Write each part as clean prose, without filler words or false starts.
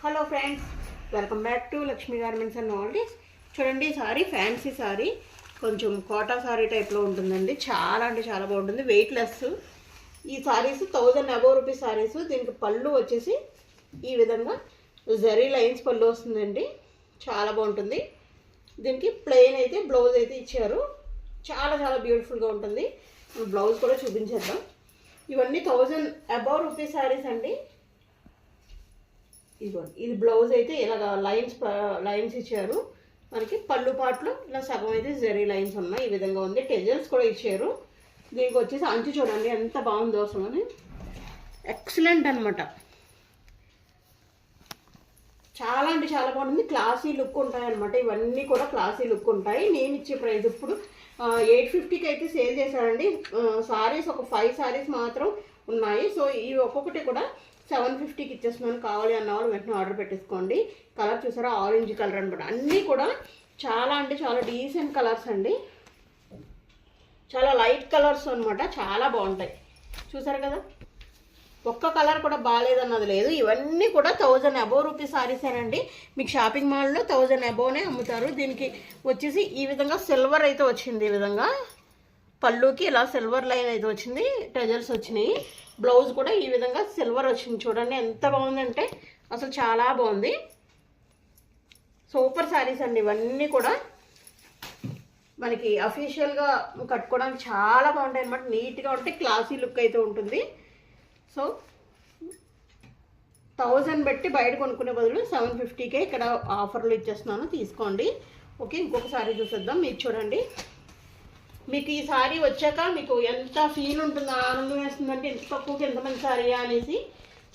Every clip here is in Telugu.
Hello friends, welcome back to Lakshmi garments and novelties. చూడండి, సారీ ఫ్యాన్సీ సారీ, కొంచెం కోటా సారీ టైప్లో ఉంటుందండి. చాలా అంటే చాలా బాగుంటుంది, వెయిట్లెస్. ఈ సారీస్ 1000 అబోవ్ రూపీస్ సారీస్. దీనికి పళ్ళు వచ్చేసి ఈ విధంగా జరీ లైన్స్ పళ్ళు వస్తుందండి. చాలా బాగుంటుంది. దీనికి ప్లెయిన్ అయితే బ్లౌజ్ అయితే ఇచ్చారు. చాలా చాలా బ్యూటిఫుల్గా ఉంటుంది. బ్లౌజ్ కూడా చూపించేద్దాం. ఇవన్నీ 1000 అబోవ్ రూపీస్ సారీస్ అండి. ఇదిగోండి, ఇది బ్లౌజ్ అయితే ఇలాగ లైన్స్ ఇచ్చారు. మనకి పళ్ళు పాటలు ఇలా సగం అయితే జరీ లైన్స్ ఉన్నాయి. ఈ విధంగా ఉంది. టెజల్స్ కూడా ఇచ్చారు. దీనికి వచ్చేసి అంచు చూడండి ఎంత బాగుందో అసలు. ఎక్సలెంట్ అనమాట. చాలా అంటే చాలా బాగుంటుంది. క్లాసీ లుక్ ఉంటాయి అనమాట. ఇవన్నీ కూడా క్లాసీ లుక్ ఉంటాయి. నేను ఇచ్చే ప్రైస్ ఇప్పుడు 850కి అయితే సేల్ చేశానండి. సారీస్ ఒక 5 సారీస్ మాత్రం ఉన్నాయి. సో ఈ ఒక్కొక్కటి కూడా 750కి ఇచ్చేస్తున్నాను. కావాలి అన్న వాళ్ళు వెంటనే ఆర్డర్ పెట్టేసుకోండి. కలర్ చూసారా, ఆరెంజ్ కలర్ అనమాట. అన్నీ కూడా చాలా అంటే చాలా డీసెంట్ కలర్స్ అండి. చాలా లైట్ కలర్స్ అనమాట. చాలా బాగుంటాయి. చూసారు కదా, ఒక్క కలర్ కూడా బాగాలేదన్నది లేదు. ఇవన్నీ కూడా 1000 అబోవ్ రూపీస్ సారీసేనండి. మీకు షాపింగ్ మాల్లో 1000 అబోవ్నే అమ్ముతారు. దీనికి వచ్చేసి ఈ విధంగా సిల్వర్ అయితే వచ్చింది. ఈ విధంగా పళ్ళుకి ఇలా సిల్వర్ లైన్ అయితే వచ్చింది. టెజల్స్ వచ్చినాయి. బ్లౌజ్ కూడా ఈ విధంగా సిల్వర్ వచ్చింది. చూడండి ఎంత బాగుందంటే అసలు చాలా బాగుంది. సూపర్ శారీస్ అండి. ఇవన్నీ కూడా మనకి అఫీషియల్గా కట్టుకోవడానికి చాలా బాగుంటాయి అన్నమాట. నీట్గా ఉంటే క్లాసీ లుక్ అయితే ఉంటుంది. సో 1000 పెట్టి బయట కొనుక్కునే బదులు 750కే ఇక్కడ ఆఫర్లు ఇచ్చేస్తున్నాను, తీసుకోండి. ఓకే, ఇంకొక సారీ చూసేద్దాం. మీకు చూడండి, మీకు ఈ సారీ వచ్చాక మీకు ఎంత ఫీల్ ఉంటుందో, ఆనందం వేస్తుందంటే ఎంత తక్కువకి ఎంతమంది సారీ అనేసి.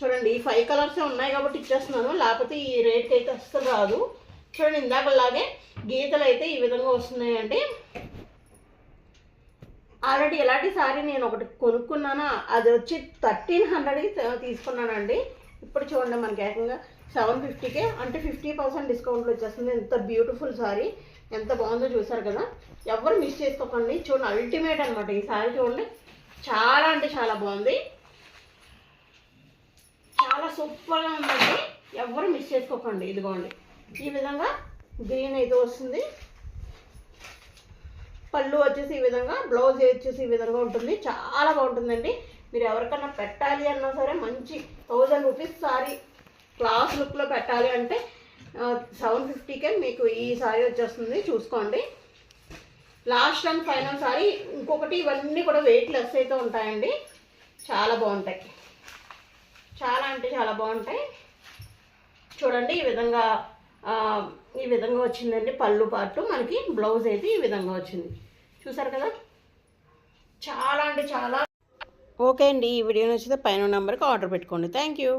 చూడండి, ఈ 5 కలర్సే ఉన్నాయి కాబట్టి ఇచ్చేస్తున్నాను, లేకపోతే ఈ రేట్కి అయితే అస్సలు రాదు. చూడండి, ఇందాకలాగే గీతలు అయితే ఈ విధంగా వస్తున్నాయండి. ఆల్రెడీ ఎలాంటి సారీ నేను ఒకటి కొనుక్కున్నాను, అది వచ్చి 1300కి తీసుకున్నానండి. ఇప్పుడు చూడండి, మనకి ఏకంగా 750కే అంటే 50% డిస్కౌంట్లో వచ్చేస్తుంది. ఎంత బ్యూటిఫుల్ సారీ, ఎంత బాగుందో చూసారు కదా. ఎవరు మిస్ చేసుకోకండి. చూడండి, అల్టిమేట్ అనమాట ఈ సారీ. చూడండి, చాలా అంటే చాలా బాగుంది. చాలా సూపర్గా ఉందండి. ఎవరు మిస్ చేసుకోకండి. ఇదిగోండి, ఈ విధంగా గ్రీన్ అయితే వస్తుంది. పళ్ళు వచ్చేసి ఈ విధంగా, బ్లౌజ్ వచ్చేసి ఈ విధంగా ఉంటుంది. చాలా బాగుంటుందండి. మీరు ఎవరికన్నా పెట్టాలి అన్నా సరే, మంచి 1000 రూపీస్ సారీ క్లాస్ లుక్లో పెట్టాలి అంటే 750కే మీకు ఈ సారీ వచ్చేస్తుంది. చూసుకోండి. Last and final sorry. ఇంకొకటి, ఇవన్నీ కూడా వెయిట్లెస్ అయితే ఉంటాయండి. చాలా బాగుంటాయి. చాలా అంటే చాలా బాగుంటాయి. చూడండి, ఈ విధంగా వచ్చిందండి పళ్ళు పార్ట్. మనకి బ్లౌజ్ అయితే ఈ విధంగా వచ్చింది. చూసారు కదా, చాలా అంటే చాలా. ఓకే అండి, ఈ వీడియో నచ్చితే పైన నెంబర్కి ఆర్డర్ పెట్టుకోండి. Thank you.